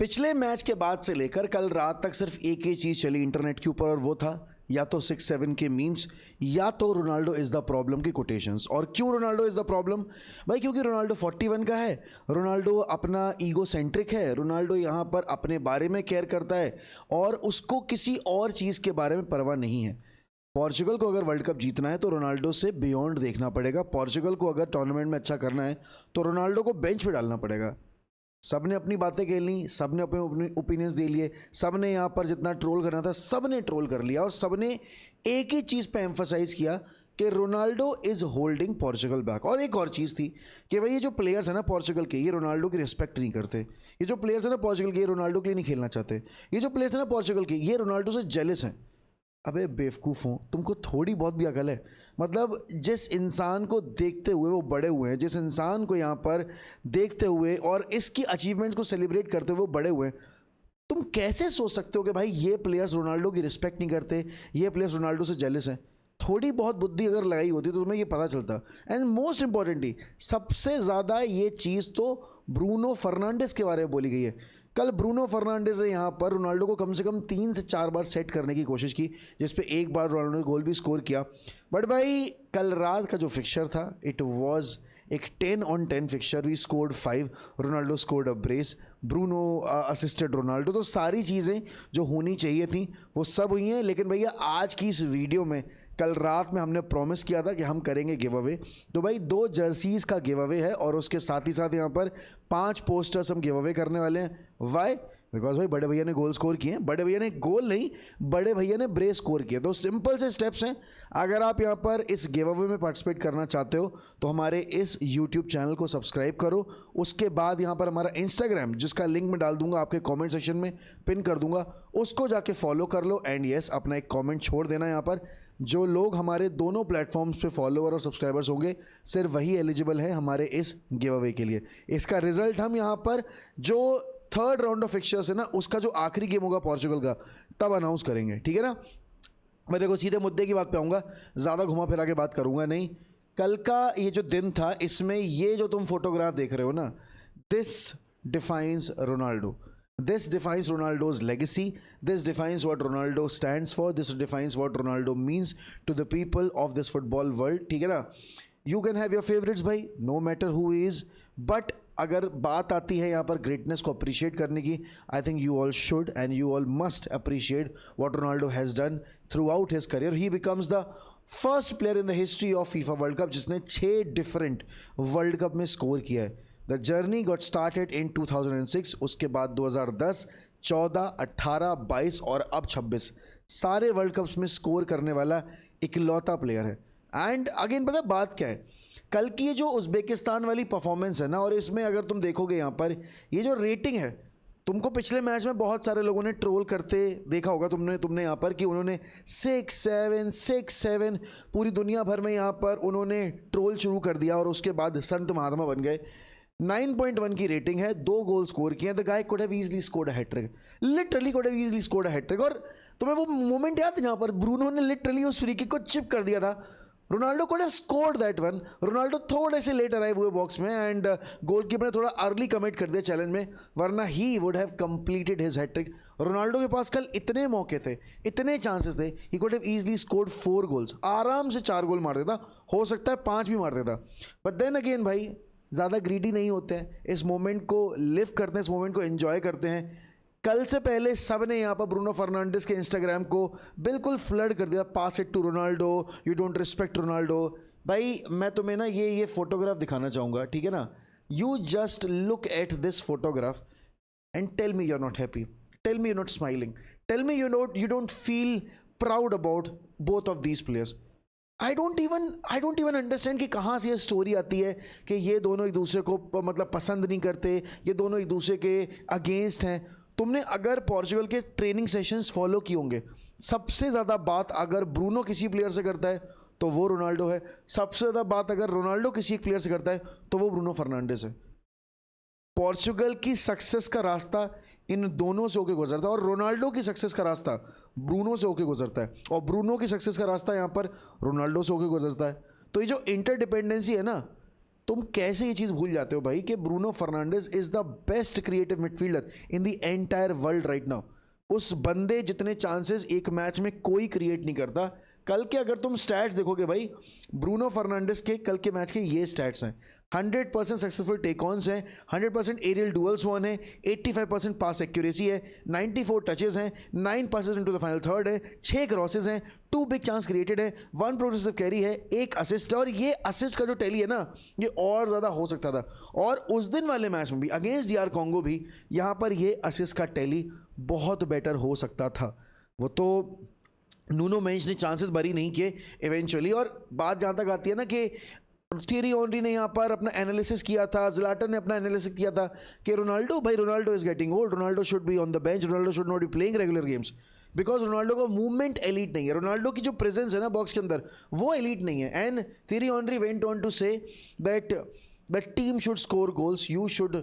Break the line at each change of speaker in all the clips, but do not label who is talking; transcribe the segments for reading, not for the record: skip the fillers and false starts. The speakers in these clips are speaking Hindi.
पिछले मैच के बाद से लेकर कल रात तक सिर्फ एक ही चीज़ चली इंटरनेट के ऊपर और वो था या तो 6-7 के मीम्स या तो रोनाल्डो इज़ द प्रॉब्लम की कोटेशंस। और क्यों रोनाल्डो इज़ द प्रॉब्लम? भाई क्योंकि रोनाल्डो 41 का है, रोनाल्डो अपना ईगो सेंट्रिक है, रोनाल्डो यहाँ पर अपने बारे में केयर करता है और उसको किसी और चीज़ के बारे में परवाह नहीं है। पोर्चुगल को अगर वर्ल्ड कप जीतना है तो रोनाल्डो से बियॉन्ड देखना पड़ेगा। पोर्चुगल को अगर टूर्नामेंट में अच्छा करना है तो रोनाल्डो को बेंच पे डालना पड़ेगा। सब ने अपनी बातें कह ली, सब ने अपने ओपिनियंस दे लिए, सब ने यहाँ पर जितना ट्रोल करना था सब ने ट्रोल कर लिया और सब ने एक ही चीज़ पे एम्फसाइज किया कि Ronaldo is holding Portugal back. और एक और चीज़ थी कि भाई ये जो प्लेयर्स हैं ना पोर्चुगल के, ये रोनाल्डो की रिस्पेक्ट नहीं करते। ये जो प्लेयर्स हैं ना पोर्चुगल के, ये रोनाल्डो के लिए नहीं खेलना चाहते। ये जो प्लेयर्स हैं ना पोर्चुगल के, ये रोनाल्डो से जेलस हैं। अबे बेवकूफ़ हो, तुमको थोड़ी बहुत भी अकल है? मतलब जिस इंसान को देखते हुए वो बड़े हुए हैं, जिस इंसान को यहाँ पर देखते हुए और इसकी अचीवमेंट्स को सेलिब्रेट करते हुए वो बड़े हुए हैं, तुम कैसे सोच सकते हो कि भाई ये प्लेयर्स रोनाल्डो की रिस्पेक्ट नहीं करते, ये प्लेयर्स रोनाल्डो से जेलस हैं? थोड़ी बहुत बुद्धि अगर लगाई होती तो तुम्हें ये पता चलता। एंड मोस्ट इंपॉर्टेंटली सबसे ज़्यादा ये चीज़ तो ब्रूनो फर्नांडिस के बारे में बोली गई है। कल ब्रूनो फर्नांडिस ने यहाँ पर रोनाल्डो को कम से कम 3 से 4 बार सेट करने की कोशिश की, जिस पे एक बार रोनाल्डो ने गोल भी स्कोर किया। बट भाई कल रात का जो फिक्चर था इट वाज एक 10 on 10 fixture. We scored 5, Ronaldo scored a brace, Bruno assisted Ronaldo. तो सारी चीज़ें जो होनी चाहिए थी वो सब हुई हैं। लेकिन भैया आज की इस वीडियो में कल रात में हमने प्रॉमिस किया था कि हम करेंगे गिव अवे, तो भाई 2 जर्सीज़ का गिव अवे है और उसके साथ ही साथ यहाँ पर 5 पोस्टर्स हम गिव अवे करने वाले हैं। वाई? बिकॉज भाई बड़े भैया ने गोल स्कोर किए हैं। बड़े भैया ने गोल नहीं, बड़े भैया ने ब्रेस स्कोर किए। तो सिंपल से स्टेप्स हैं। अगर आप यहाँ पर इस गिव अवे में पार्टिसिपेट करना चाहते हो तो हमारे इस यूट्यूब चैनल को सब्सक्राइब करो। उसके बाद यहाँ पर हमारा इंस्टाग्राम, जिसका लिंक मैं डाल दूंगा आपके कमेंट सेक्शन में, पिन कर दूंगा, उसको जाके फॉलो कर लो। एंड येस, अपना एक कमेंट छोड़ देना। यहाँ पर जो लोग हमारे दोनों प्लेटफॉर्म्स पे फॉलोअर और सब्सक्राइबर्स होंगे सिर्फ वही एलिजिबल है हमारे इस गिव अवे के लिए। इसका रिजल्ट हम यहाँ पर जो 3rd राउंड ऑफ फिक्चर्स है ना, उसका जो आखिरी गेम होगा पोर्चुगल का, तब अनाउंस करेंगे। ठीक है ना? मैं देखो सीधे मुद्दे की बात पे आऊँगा, ज़्यादा घुमा फिरा के बात करूँगा नहीं। कल का ये जो दिन था, इसमें ये जो तुम फोटोग्राफ देख रहे हो ना, this defines Ronaldo, this defines Ronaldo's legacy, this defines what Ronaldo stands for, this defines what Ronaldo means to the people of this football world। ठीक है ना? You can have your favorites भाई, no matter who is, but अगर बात आती है यहाँ पर ग्रेटनेस को अप्रिशिएट करने की, I think you all should and you all must appreciate what Ronaldo has done through out his career. He becomes the first player in the history of FIFA world cup जिसने 6 डिफरेंट वर्ल्ड कप में स्कोर किया है। The journey got started in 2006, उसके बाद 2010, 14, 18, 22 और अब 26 सारे वर्ल्ड कप्स में स्कोर करने वाला इकलौता प्लेयर है। एंड अगेन पता बात क्या है, कल की ये जो उज़्बेकिस्तान वाली परफॉर्मेंस है ना, और इसमें अगर तुम देखोगे यहाँ पर ये जो रेटिंग है, तुमको पिछले मैच में बहुत सारे लोगों ने ट्रोल करते देखा होगा तुमने यहाँ पर कि उन्होंने 6-7 पूरी दुनिया भर में यहाँ पर उन्होंने ट्रोल शुरू कर दिया और उसके बाद संत महात्मा बन गए। 9.1 की रेटिंग है, 2 गोल स्कोर किए। The guy could have easily scored a hat trick, literally could have easily scored a hat trick. और तुम्हें वो मोमेंट याद है जहाँ पर ब्रूनो ने लिटरली उस फ्री किक को चिप कर दिया था? Ronaldo could have scored that one. Ronaldo थोड़े से लेट अराइव हुए बॉक्स में एंड गोलकीपर ने थोड़ा अर्ली कमिट कर दिया चैलेंज में, वरना he would have completed his hat trick. Ronaldo के पास कल इतने मौके थे, इतने चांसेस थे, he could have easily scored 4 goals, आराम से 4 गोल मार देता, हो सकता है 5 भी मार देता। बट देन अगेन भाई ज़्यादा ग्रीडी नहीं होते हैं, इस मोमेंट को लिव करते हैं, इस मोमेंट को एंजॉय करते हैं। कल से पहले सब ने यहाँ पर ब्रूनो फर्नांडिस के इंस्टाग्राम को बिल्कुल फ्लड कर दिया, pass it to Ronaldo, you don't respect Ronaldo. भाई मैं तुम्हें ना ये फोटोग्राफ दिखाना चाहूँगा, ठीक है ना? You just look at this photograph and tell me you are not happy, tell me you not smiling, tell me you don't feel proud about both of these players. I don't even understand कि कहाँ से ये स्टोरी आती है कि ये दोनों एक दूसरे को मतलब पसंद नहीं करते, ये दोनों एक दूसरे के अगेंस्ट हैं। तुमने अगर पोर्चुगल के ट्रेनिंग सेशंस फॉलो किए होंगे, सबसे ज़्यादा बात अगर ब्रूनो किसी प्लेयर से करता है तो वो रोनाल्डो है, सबसे ज़्यादा बात अगर रोनाल्डो किसी एक प्लेयर से करता है तो वो ब्रूनो फर्नांडिस है। पोर्चुगल की सक्सेस का रास्ता इन दोनों से होकर गुजरता है और रोनाल्डो की सक्सेस का रास्ता ब्रूनो से होकर गुजरता है और ब्रूनो की सक्सेस का रास्ता यहाँ पर रोनाल्डो से होकर गुजरता है। तो ये जो इंटरडिपेंडेंसी है ना, तुम कैसे ये चीज़ भूल जाते हो भाई कि Bruno Fernandes is the best creative midfielder in the entire world right now. उस बंदे जितने चांसेस एक मैच में कोई क्रिएट नहीं करता। कल के अगर तुम स्टैट्स देखोगे भाई, ब्रूनो फर्नांडिस के कल के मैच के ये स्टैट्स हैं: 100% सक्सेसफुल टेक ऑन्स हैं, 100% एरियल डुअल्स वन है, 85% पास एक्यूरेसी है, 94 टचेस हैं, 9 passes into the final third है, 6 क्रॉसेस हैं, 2 बिग चांस क्रिएटेड है, 1 प्रोग्रेसिव कैरी है, 1 असिस्ट। और ये असिस्ट का जो टैली है ना, ये और ज़्यादा हो सकता था। और उस दिन वाले मैच में भी अगेंस्ट DR कॉन्गो भी यहाँ पर ये असिस्ट का टैली बहुत बेटर हो सकता था। वो तो नूनो मेंस ने चांसेस भरी नहीं किए इवेंचुअली। और बात जहाँ तक आती है ना कि थियरी ऑनरी ने यहाँ पर अपना एनालिसिस किया था, ज़्लाटन ने अपना एनालिसिस किया था कि Ronaldo is getting old, Ronaldo should be on the bench, Ronaldo should not be playing regular games, because Ronaldo का मूवमेंट एलीट नहीं है, रोनाल्डो की जो प्रेजेंस है ना बॉक्स के अंदर वो एलीट नहीं है। And Thierry Henry went on to say that the team should score goals, you should,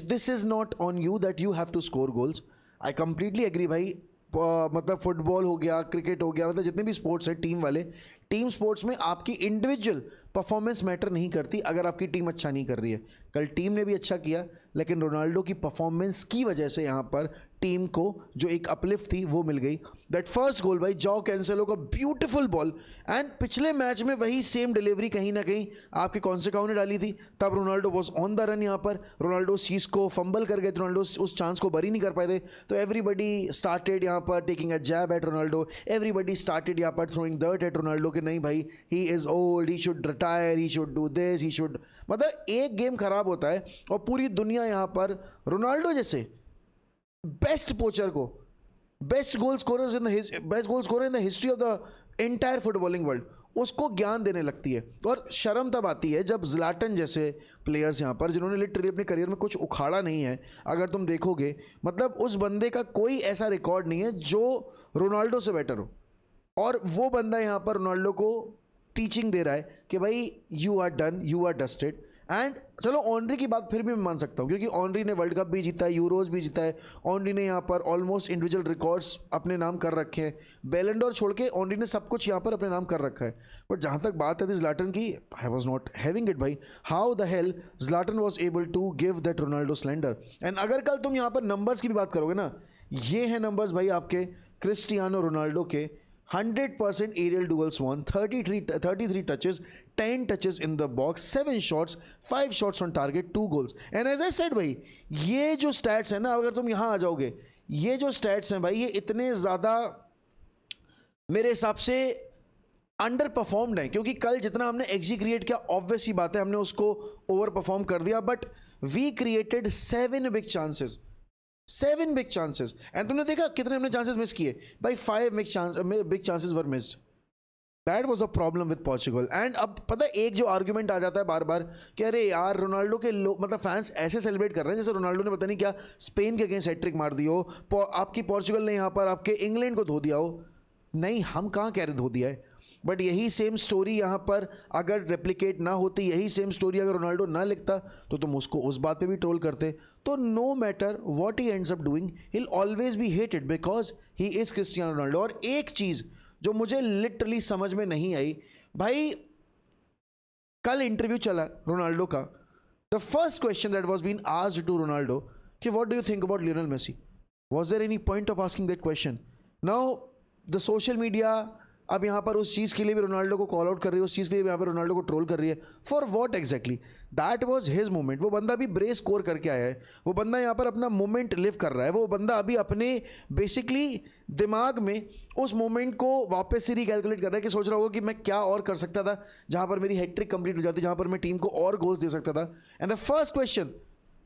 this is not on you that you have to score goals. I completely agree भाई। मतलब फुटबॉल हो गया, क्रिकेट हो गया, मतलब जितने भी स्पोर्ट्स हैं टीम वाले, टीम स्पोर्ट्स में आपकी इंडिविजुअल परफॉर्मेंस मैटर नहीं करती अगर आपकी टीम अच्छा नहीं कर रही है। कल टीम ने भी अच्छा किया, लेकिन रोनाल्डो की परफॉर्मेंस की वजह से यहाँ पर टीम को जो एक अपलिफ्ट थी वो मिल गई। दैट फर्स्ट गोल भाई, जॉ कैंसेलो का ब्यूटीफुल बॉल, एंड पिछले मैच में वही सेम डिलीवरी कहीं ना कहीं आपके कॉन्सेकाओ ने डाली थी, तब Ronaldo was on the run. यहाँ पर रोनाल्डो उस चीज़ को फंबल कर गए थे, रोनाल्डो उस चांस को बरी नहीं कर पाए थे, तो एवरीबडी स्टार्टेड यहाँ पर taking a jab at Ronaldo, everybody started यहाँ पर थ्रोइंग दर्ट एट रोनाल्डो कि नहीं भाई he is old, he should retire, he should do this, he should, मतलब एक गेम खराब होता है और पूरी दुनिया यहाँ पर रोनाल्डो जैसे बेस्ट पोचर को, best goal scorer in the history of the entire footballing world, उसको ज्ञान देने लगती है। और शर्म तब आती है जब ज़्लाटन जैसे प्लेयर्स यहाँ पर, जिन्होंने लिटरली अपने करियर में कुछ उखाड़ा नहीं है, अगर तुम देखोगे मतलब उस बंदे का कोई ऐसा रिकॉर्ड नहीं है जो रोनाल्डो से बेटर हो, और वो बंदा यहाँ पर रोनाल्डो को टीचिंग दे रहा है कि भाई you are done, you are dusted. And चलो ऑनरी की बात फिर भी मैं मान सकता हूँ, क्योंकि ऑनरी ने वर्ल्ड कप भी जीता है, यूरोज भी जीता है, ऑनरी ने यहाँ पर ऑलमोस्ट इंडिविजुअल रिकॉर्ड्स अपने नाम कर रखे हैं, बैलेंडोर छोड़ के ऑनरी ने सब कुछ यहाँ पर अपने नाम कर रखा है। बट जहाँ तक बात है ज़्लाटन की, I was not having it भाई, how the hell Zlatan was able to give that Ronaldo slander. And अगर कल तुम यहाँ पर नंबर्स की भी बात करोगे ना, ये हैं नंबर्स भाई आपके क्रिस्टियानो रोनाल्डो के: 100% aerial duels won, 33 touches, 10 touches in the box, 7 shots, 5 shots on target, 2 goals. And as I said भाई, ये जो stats है ना, अगर तुम यहाँ आ जाओगे, ये जो stats हैं भाई, ये इतने ज़्यादा मेरे हिसाब से अंडर परफॉर्म्ड है, क्योंकि कल जितना हमने XG क्रिएट किया, ऑब्वियस ही बात है हमने उसको ओवर परफॉर्म कर दिया, but we created 7 big chances, 7 big chances. And तुमने देखा कितने हमने चांसेस मिस किए भाई, 5 big chances were missed. That was a problem with Portugal. And अब पता है एक जो आर्ग्यूमेंट आ जाता है बार बार कि अरे यार रोनाल्डो के मतलब फैंस ऐसे सेलिब्रेट कर रहे हैं जैसे रोनाल्डो ने पता नहीं क्या स्पेन के अगेंस्ट हैट्रिक मार दी हो, आपकी पोर्चुगल ने यहाँ पर आपके इंग्लैंड को धो दिया हो। नहीं, हम कहाँ कह रहे धो दिया है, बट यही सेम स्टोरी यहाँ पर अगर रेप्लिकेट ना होती, यही सेम स्टोरी अगर रोनाल्डो ना लिखता, तो तुम उसको उस बात पे भी ट्रोल करते। तो no matter what he ends up doing, he will always be hated because he is Cristiano Ronaldo. और एक चीज़ जो मुझे लिटरली समझ में नहीं आई भाई, कल इंटरव्यू चला रोनाल्डो का, the first question that was been asked to Ronaldo कि what do you think about Lionel Messi, was there any point of asking that question? Now the social media अब यहाँ पर उस चीज़ के लिए भी रोनाल्डो को कॉल आउट कर रही है, उस चीज़ के लिए भी यहाँ पर रोनाल्डो को ट्रोल कर रही है। For what exactly? That was his moment. वो बंदा भी ब्रेस स्कोर करके आया है, वो बंदा यहाँ पर अपना मोमेंट लिव कर रहा है, वो बंदा अभी अपने बेसिकली दिमाग में उस मोमेंट को वापस से रिकैलकुलेट कर रहा है कि सोच रहा होगा कि मैं क्या और कर सकता था जहाँ पर मेरी हैट्रिक कंप्लीट हो जाती, जहाँ पर मैं टीम को और गोल्स दे सकता था। And the first question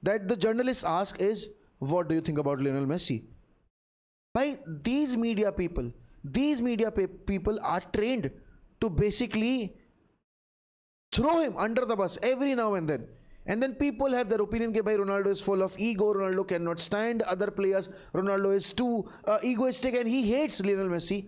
that the journalist ask is what do you think about Lionel Messi? भाई these media people are trained to basically throw him under the bus every now and then people have their opinion कि भाई Ronaldo is full of ego, Ronaldo cannot stand other players, Ronaldo is too egoistic and he hates Lionel Messi.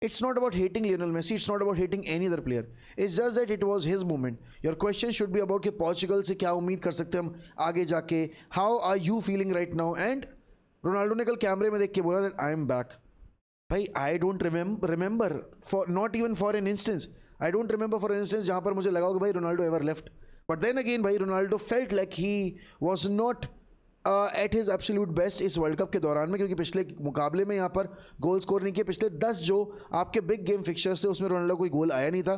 It's not about hating Lionel Messi, it's not about hating any other player, it's just that it was his moment. Your question should be about कि Portugal से क्या उम्मीद कर सकते हैं हम आगे जाके, how are you feeling right now? And Ronaldo ने कल कैमरे में देख के बोला that I am back. भाई I don't remember for not even for an instance, I don't remember for an instance जहाँ पर मुझे लगा कि भाई Ronaldo ever left. But then again भाई Ronaldo felt like he was not at his absolute best इस वर्ल्ड कप के दौरान में, क्योंकि पिछले मुकाबले में यहाँ पर गोल स्कोर नहीं किया। पिछले 10 जो आपके बिग गेम फिक्चर्स थे उसमें रोनाल्डो कोई गोल आया नहीं था।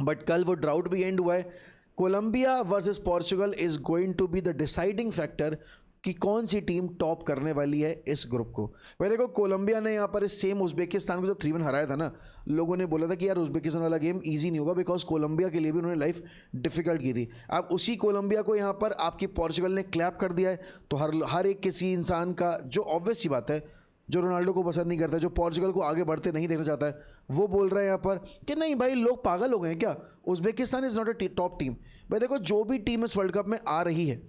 बट कल वो ड्राउट भी एंड हुआ है। Colombia versus Portugal is going to be the deciding factor कि कौन सी टीम टॉप करने वाली है इस ग्रुप को। भाई देखो कोलंबिया ने यहाँ पर इस सेम उज्बेकिस्तान को जब 3-1 हराया था ना, लोगों ने बोला था कि यार उज्बेकिस्तान वाला गेम इजी नहीं होगा, बिकॉज कोलंबिया के लिए भी उन्होंने लाइफ डिफिकल्ट की थी। अब उसी कोलंबिया को यहाँ पर आपकी पोर्चुगल ने क्लैप कर दिया है। तो हर एक किसी इंसान का जो ऑब्वियस सी बात है, जो रोनाल्डो को पसंद नहीं करता, जो पोर्चुगल को आगे बढ़ते नहीं देखना चाहता है, वो बोल रहा है यहाँ पर कि नहीं भाई लोग पागल हो गए हैं क्या, Uzbekistan is not a top team. भाई देखो जो भी टीम इस वर्ल्ड कप में आ रही है,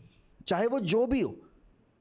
चाहे वो जो भी हो,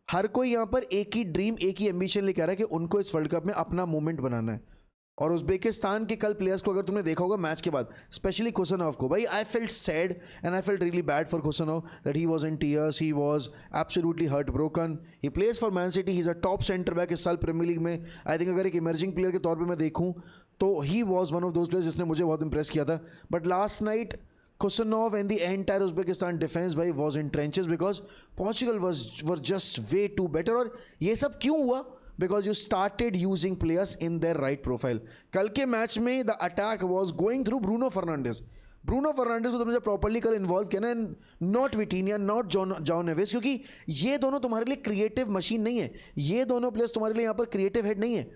हर कोई यहाँ पर एक ही ड्रीम, एक ही एम्बिशन लेकर आ रहा है कि उनको इस वर्ल्ड कप में अपना मोमेंट बनाना है। और उज्बेकिस्तान के कल प्लेयर्स को अगर तुमने देखा होगा मैच के बाद, स्पेशली कुसनोव को, भाई I felt sad and I felt really bad for Khusanov that he was in tears, he was absolutely hurt broken. He plays for Man City, he is a top centre back इस साल प्रीमियर लीग में। आई थिंक अगर एक इमर्जिंग प्लेयर के तौर पर मैं देखूँ तो he was one of those players जिसने मुझे बहुत इंप्रेस किया था। But last night Kusanov and the entire Uzbekistan defense भाई was in trenches because Portugal were just way too better। और ये सब क्यों हुआ? Because you started using players in their right profile। कल के मैच में the attack was going through Bruno Fernandes। Bruno Fernandes को तुमने जब प्रॉपर्ली कल इन्वॉल्व किया ना, not Vitinha, not João Neves, क्योंकि ये दोनों तुम्हारे लिए क्रिएटिव मशीन नहीं है, ये दोनों प्लेयर्स तुम्हारे लिए यहाँ पर क्रिएटिव हेड नहीं है।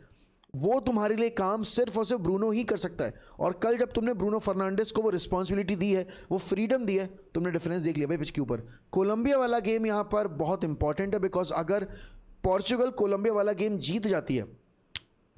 वो तुम्हारे लिए काम सिर्फ और सिर्फ ब्रूनो ही कर सकता है। और कल जब तुमने ब्रूनो फर्नांडिस को वो रिस्पॉन्सिबिलिटी दी है, वो फ्रीडम दी है, तुमने डिफरेंस देख लिया भाई पिच के ऊपर। कोलंबिया वाला गेम यहाँ पर बहुत इंपॉर्टेंट है, बिकॉज अगर पोर्चुगल कोलंबिया वाला गेम जीत जाती है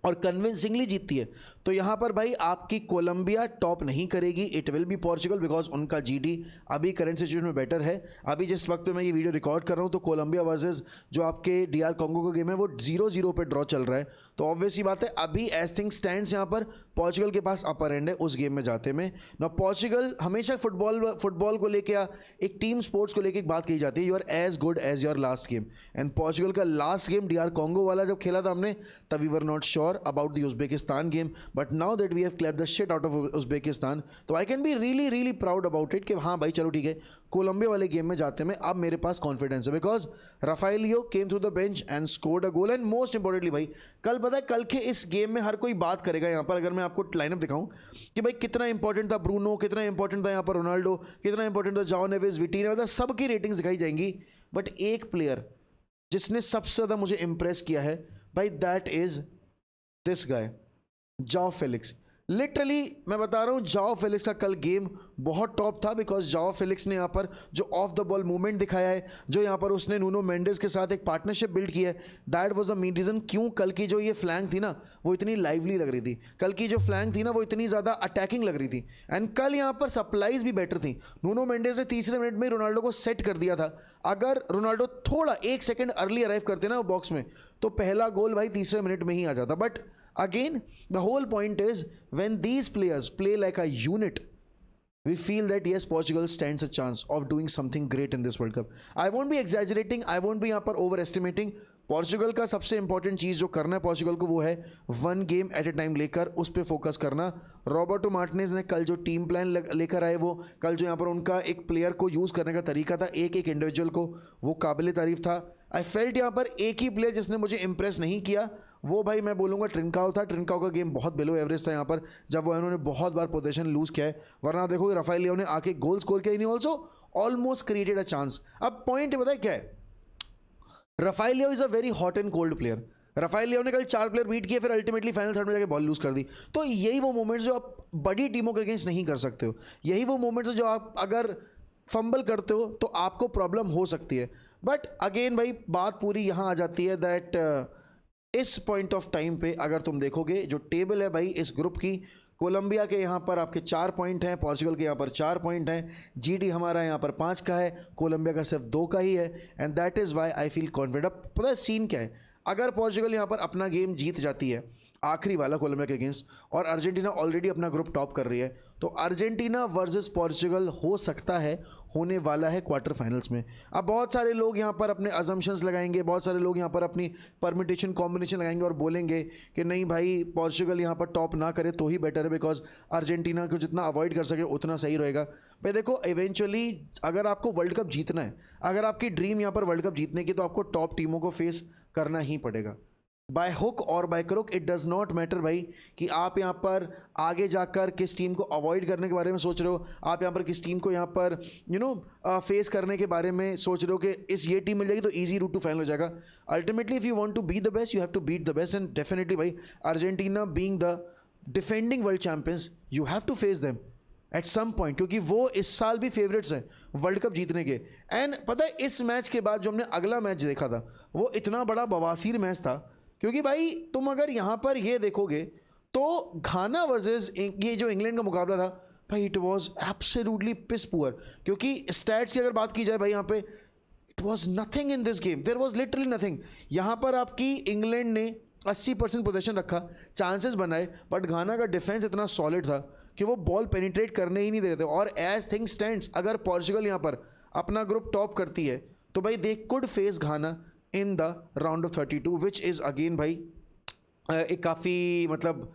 और कन्विंसिंगली जीतती है, तो यहाँ पर भाई आपकी कोलंबिया टॉप नहीं करेगी, it will be Portugal, because उनका जीडी अभी करंट सिचुएशन में बेटर है। अभी जिस वक्त पे मैं ये वीडियो रिकॉर्ड कर रहा हूँ तो कोलंबिया वर्सेस जो आपके डीआर कॉन्गो का गेम है वो 0-0 पे ड्रॉ चल रहा है। तो ऑब्वियस ही बात है अभी एज थिंग स्टैंड्स यहाँ पर पोर्चुगल के पास अपर एंड है उस गेम में जाते में ना। पोर्चुगल हमेशा फुटबॉल को लेके या एक टीम स्पोर्ट्स को लेके एक बात कही जाती है, you are as good as your last game. And Portugal का लास्ट गेम डीआर कॉन्गो वाला जब खेला था हमने, तब we were not sure about the Uzbekistan game, but now that we have clapped the shit out of Uzbekistan, तो I can be really proud about it कि हाँ भाई चलो ठीक है, कोलंबिया वाले गेम में जाते में अब मेरे पास कॉन्फिडेंस है, because Rafael Leao came through the bench and scored a goal. And most importantly भाई कल पता है, कल के इस गेम में हर कोई बात करेगा यहाँ पर, अगर मैं आपको लाइनअप दिखाऊं कि भाई कितना इंपॉर्टेंट था ब्रूनो, कितना इंपॉर्टेंट था यहाँ पर रोनाल्डो, कितना इंपॉर्टेंट था जॉन नेवेस, विटीना, मतलब सबकी रेटिंग्स दिखाई जाएंगी। बट एक प्लेयर जिसने सबसे ज़्यादा मुझे इंप्रेस किया है भाई, दैट इज दिस गाय, जाओ फेलिक्स। लिटरली मैं बता रहा हूँ, जाओ फेलिक्स का कल गेम बहुत टॉप था, बिकॉज जाओ फेलिक्स ने यहाँ पर जो ऑफ द बॉल मूवमेंट दिखाया है, जो यहाँ पर उसने नूनो मेंडेस के साथ एक पार्टनरशिप बिल्ड की है, that was the main reason क्यों कल की जो ये फ्लैंक थी ना वो इतनी लाइवली लग रही थी। कल की जो फ्लैंक थी ना वो इतनी ज़्यादा अटैकिंग लग रही थी। एंड कल यहाँ पर सप्लाईज भी बेटर थी। नूनो मेंडेस ने तीसरे मिनट में रोनाल्डो को सेट कर दिया था। अगर रोनाल्डो थोड़ा 1 सेकेंड अर्ली अराइव करते ना बॉक्स में, तो पहला गोल भाई तीसरे मिनट में ही आ जाता। But again the whole point is when these players play like a unit, we feel that yes, Portugal stands a chance of doing something great in this World Cup। I won't be exaggerating, I won't be यहाँ पर overestimating। पोर्चुगल का सबसे इंपॉर्टेंट चीज़ जो करना है पोर्चुगल को वो है 1 गेम एट ए टाइम लेकर उस पर फोकस करना। रॉबर्टो मार्टिनेज ने कल जो टीम प्लान लेकर आए, वो कल जो यहाँ पर उनका एक प्लेयर को यूज़ करने का तरीका था, एक इंडिविजुअल को, वो काबिल तारीफ था। आई फेल्ट यहाँ पर एक ही प्लेयर जिसने मुझे इंप्रेस नहीं किया, वो भाई मैं बोलूँगा ट्रिंकाओ था। ट्रिंकाओ का गेम बहुत बिलो एवरेज था यहाँ पर, जब वो इन्होंने बहुत बार पोजीशन लूज़ किया है। वरना देखोगे राफेलियो ने आके गोल स्कोर किया, नहीं also almost created a chance. अब पॉइंट पता है क्या है, Rafael Leao is a very hot and cold player. Rafael Leao ने कल 4 प्लेयर बीट किए, फिर अल्टीमेटली फाइनल थर्ड में जाके बॉल लूज कर दी। तो यही वो मोमेंट्स जो आप बड़ी टीमों के अगेंस्ट नहीं कर सकते हो, यही वो मोमेंट्स जो आप अगर फंबल करते हो तो आपको प्रॉब्लम हो सकती है। बट अगेन भाई बात पूरी यहाँ आ जाती है दैट इस पॉइंट ऑफ टाइम पे अगर तुम देखोगे जो टेबल है भाई इस ग्रुप की, कोलंबिया के यहाँ पर आपके 4 पॉइंट हैं, पोर्चुगल के यहाँ पर 4 पॉइंट हैं, जीडी हमारा यहाँ पर 5 का है, कोलंबिया का सिर्फ 2 का ही है। And that is why I feel confident. अब पता है सीन क्या है, अगर पोर्चुगल यहाँ पर अपना गेम जीत जाती है आखिरी वाला कोलंबिया के अगेंस्ट, और अर्जेंटीना ऑलरेडी अपना ग्रुप टॉप कर रही है, तो अर्जेंटीना वर्सेस पोर्चुगल हो सकता है होने वाला है क्वार्टर फाइनल्स में। अब बहुत सारे लोग यहाँ पर अपने अजम्पशंस लगाएंगे, बहुत सारे लोग यहाँ पर अपनी परमिटेशन कॉम्बिनेशन लगाएंगे और बोलेंगे कि नहीं भाई पोर्चुगल यहाँ पर टॉप ना करे तो ही बेटर है, बिकॉज अर्जेंटीना को जितना अवॉइड कर सके उतना सही रहेगा। भाई देखो इवेंचुअली अगर आपको वर्ल्ड कप जीतना है, अगर आपकी ड्रीम यहाँ पर वर्ल्ड कप जीतने की, तो आपको टॉप टीमों को फेस करना ही पड़ेगा, बाय हुक और by crook. It does not matter भाई कि आप यहाँ पर आगे जाकर किस टीम को अवॉइड करने के बारे में सोच रहे हो, आप यहाँ पर किस टीम को यहाँ पर फेस करने के बारे में सोच रहे हो कि इस ये टीम मिल जाएगी तो इजी रूट टू फाइनल हो जाएगा। Ultimately if you want to be the best you have to beat the best, and definitely भाई Argentina being the defending world champions you have to face them at some point, क्योंकि वो इस साल भी फेवरेट्स हैं वर्ल्ड कप जीतने के। एंड पता है इस मैच के बाद जो हमने अगला मैच देखा था वो इतना बड़ा बवासीर मैच था, क्योंकि भाई तुम अगर यहाँ पर ये देखोगे तो घाना वर्सेस ये जो इंग्लैंड का मुकाबला था भाई, it was absolutely piss poor. क्योंकि स्टैट्स की अगर बात की जाए भाई यहाँ पे it was nothing in this game, there was literally nothing. यहाँ पर आपकी इंग्लैंड ने 80% पोजीशन रखा, चांसेस बनाए, बट घाना का डिफेंस इतना सॉलिड था कि वो बॉल पेनिट्रेट करने ही नहीं दे रहे थे। और एज थिंग स्टैंड्स अगर पोर्चुगल यहाँ पर अपना ग्रुप टॉप करती है तो भाई they could face Ghana in the round of 32, which is again भाई एक काफ़ी मतलब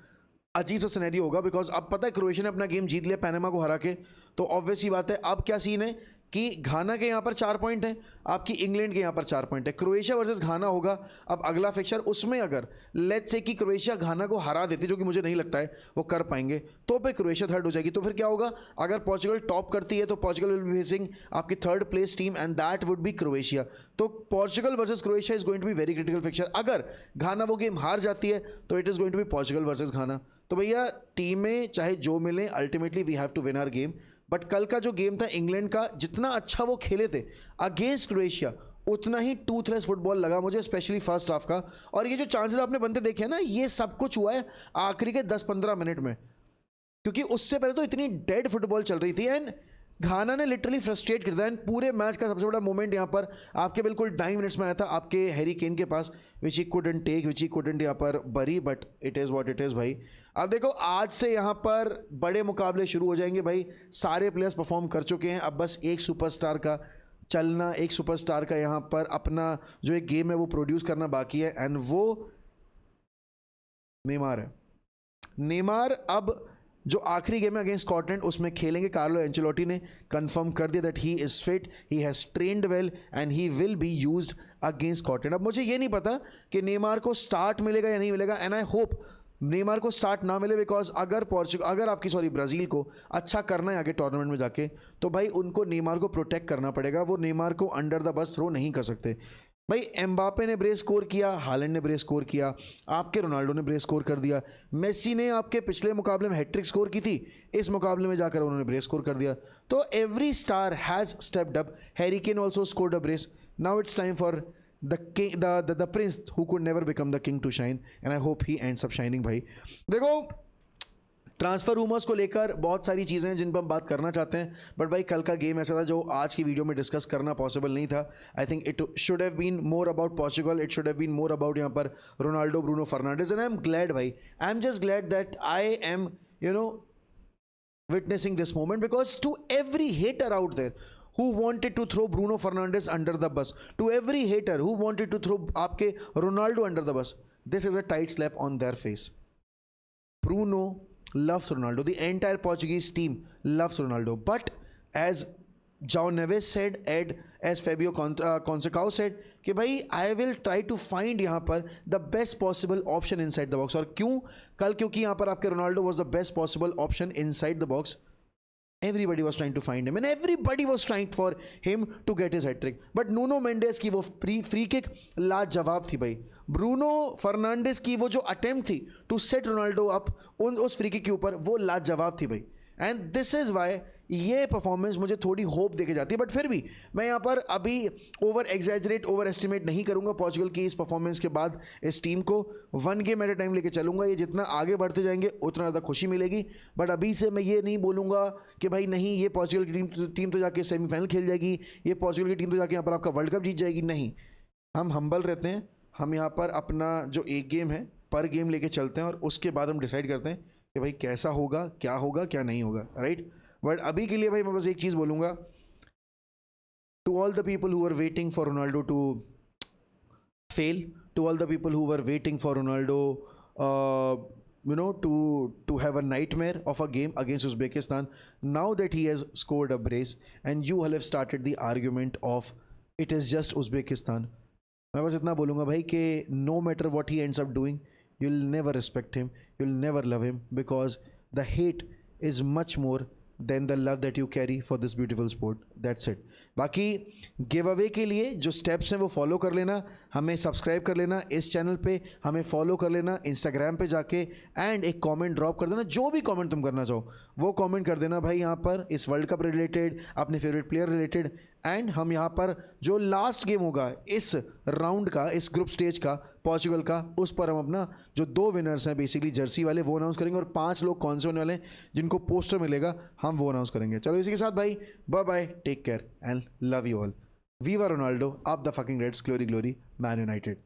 अजीब सा सिनेरियो होगा। बिकॉज अब पता है क्रोएशिया ने अपना गेम जीत लिया पैनामा को हरा के, तो ऑब्वियस ही बात है अब क्या सीन है कि घाना के यहाँ पर 4 पॉइंट हैं, आपकी इंग्लैंड के यहाँ पर 4 पॉइंट है। क्रोएशिया वर्सेस घाना होगा अब अगला फिक्चर, उसमें अगर लेट्स से कि क्रोएशिया घाना को हरा देती, जो कि मुझे नहीं लगता है वो कर पाएंगे, तो फिर क्रोएशिया थर्ड हो जाएगी। तो फिर क्या होगा, अगर पोर्चुगल टॉप करती है तो पोर्चुगल विल बी फेसिंग आपकी third place team and that would be Croatia. तो Portugal versus Croatia is going to be very critical fixture. अगर घाना वो गेम हार जाती है तो it is going to be Portugal versus Ghana. तो भैया टीमें चाहे जो मिलें ultimately we have to win our game. But कल का जो गेम था इंग्लैंड का, जितना अच्छा वो खेले थे अगेंस्ट क्रोएशिया उतना ही टूथलेस फुटबॉल लगा मुझे, स्पेशली फर्स्ट हाफ का। और ये जो चांसेस आपने बनते देखे ना, ये सब कुछ हुआ है आखिरी के 10-15 मिनट में, क्योंकि उससे पहले तो इतनी डेड फुटबॉल चल रही थी। एंड घाना ने लिटरली फ्रस्ट्रेट कर दिया। एंड पूरे मैच का सबसे बड़ा मोमेंट यहाँ पर आपके बिल्कुल 9 मिनट्स में आया था आपके हैरी केन के पास, which he couldn't take, which he couldn't यहाँ पर bury, but it is what it is भाई। अब देखो आज से यहाँ पर बड़े मुकाबले शुरू हो जाएंगे भाई, सारे प्लेयर्स परफॉर्म कर चुके हैं, अब बस एक सुपरस्टार का चलना, एक सुपरस्टार का यहाँ पर अपना जो एक गेम है वो प्रोड्यूस करना बाकी है, एंड वो नेमार है। नेमार अब जो आखिरी गेम है अगेंस्ट स्कॉटलैंड उसमें खेलेंगे। कार्लो एंचेलोटी ने कंफर्म कर दिया that he is fit, he has trained well and he will be used against Scotland. अब मुझे ये नहीं पता कि नेमार को स्टार्ट मिलेगा या नहीं मिलेगा, एंड आई होप नेमार को स्टार्ट ना मिले, बिकॉज अगर आपकी ब्राज़ील को अच्छा करना है आगे टूर्नामेंट में जाके, तो भाई उनको नेमार को प्रोटेक्ट करना पड़ेगा। वो नेमार को अंडर द बस थ्रो नहीं कर सकते भाई। एम्बापे ने ब्रेस स्कोर किया, हालैंड ने ब्रेस स्कोर किया, आपके रोनाल्डो ने ब्रेस स्कोर कर दिया, मेसी ने आपके पिछले मुकाबले में हैट्रिक स्कोर की थी, इस मुकाबले में जाकर उन्होंने ब्रेस स्कोर कर दिया। तो every star has stepped up. Harry Kane also scored a brace. Now it's time for the prince who could never become the king to shine, and I hope he ends up shining भाई। देखो ट्रांसफ़र रूमर्स को लेकर बहुत सारी चीज़ें हैं जिन पर हम बात करना चाहते हैं, बट भाई कल का गेम ऐसा था जो आज की वीडियो में डिस्कस करना पॉसिबल नहीं था। I think it should have been more about Portugal, it should have been more about यहाँ पर Ronaldo, Bruno Fernandes, and I am glad भाई, I am just glad that I am witnessing this moment, because to every hater out there who wanted to throw Bruno Fernandes under the bus, to every hater who wanted to throw आपके Ronaldo under the bus, this is a tight slap on their face. Bruno loves Ronaldo, the entire Portuguese team loves Ronaldo, but as João Neves said, as Fabio Conceição said कि भाई I will try to find यहाँ पर the best possible option inside the box। और क्यों कल, क्योंकि यहाँ पर आपके Ronaldo was the best possible option inside the box। Everybody was trying to find him and everybody was trying for him to get his hat-trick, but Nuno Mendes की वो फ्री किक लाजवाब थी भाई। ब्रूनो फर्नांडिस की वो जो अटेम्प्ट थी टू सेट रोनाल्डो अप उस फ्री किक के ऊपर, वो लाजवाब थी भाई। एंड दिस इज़ वाई ये परफॉर्मेंस मुझे थोड़ी होप देके जाती है, बट फिर भी मैं यहाँ पर अभी ओवर एग्जैजरेट, ओवर एस्टिमेट नहीं करूँगा पोर्चुगल की इस परफॉर्मेंस के बाद। इस टीम को 1 गेम एट ए टाइम लेके चलूँगा। ये जितना आगे बढ़ते जाएंगे उतना ज़्यादा खुशी मिलेगी, बट अभी से मैं ये नहीं बोलूँगा कि भाई नहीं ये पोर्चुगल की टीम तो जाके सेमीफाइनल खेल जाएगी, ये पोर्चुगल की टीम तो जाके यहाँ पर आपका वर्ल्ड कप जीत जाएगी। नहीं, हम हम्बल रहते हैं, हम यहाँ पर अपना जो एक गेम है पर गेम लेके चलते हैं और उसके बाद हम डिसाइड करते हैं कि भाई कैसा होगा क्या नहीं होगा, राइट। बट अभी के लिए भाई मैं बस एक चीज़ बोलूँगा to all the people who were waiting for Ronaldo to fail, to all the people who were waiting for Ronaldo, to have a nightmare of a game against Uzbekistan, now that he has scored a brace and you all have started the argument of it is just Uzbekistan, मैं बस इतना बोलूँगा भाई कि no matter what he ends up doing, you'll never respect him, you'll never love him, because the hate is much more than the love that you carry for this beautiful sport. That's it. बाकी गिव अवे के लिए जो स्टेप्स हैं वो फॉलो कर लेना, हमें सब्सक्राइब कर लेना इस चैनल पे, हमें फॉलो कर लेना इंस्टाग्राम पे जाके, एंड एक कमेंट ड्रॉप कर देना, जो भी कमेंट तुम करना चाहो वो कमेंट कर देना भाई यहाँ पर, इस वर्ल्ड कप रिलेटेड, अपने फेवरेट प्लेयर रिलेटेड। एंड हम यहाँ पर जो लास्ट गेम होगा इस राउंड का, इस ग्रुप स्टेज का, पोर्चुगल का, उस पर हम अपना जो 2 विनर्स हैं बेसिकली जर्सी वाले वो अनाउंस करेंगे, और 5 लोग कौन से होने वाले हैं जिनको पोस्टर मिलेगा हम वो अनाउंस करेंगे। चलो इसी के साथ भाई bye bye, take care and love you all. Viva Ronaldo, up the fucking Reds, glory glory Man United.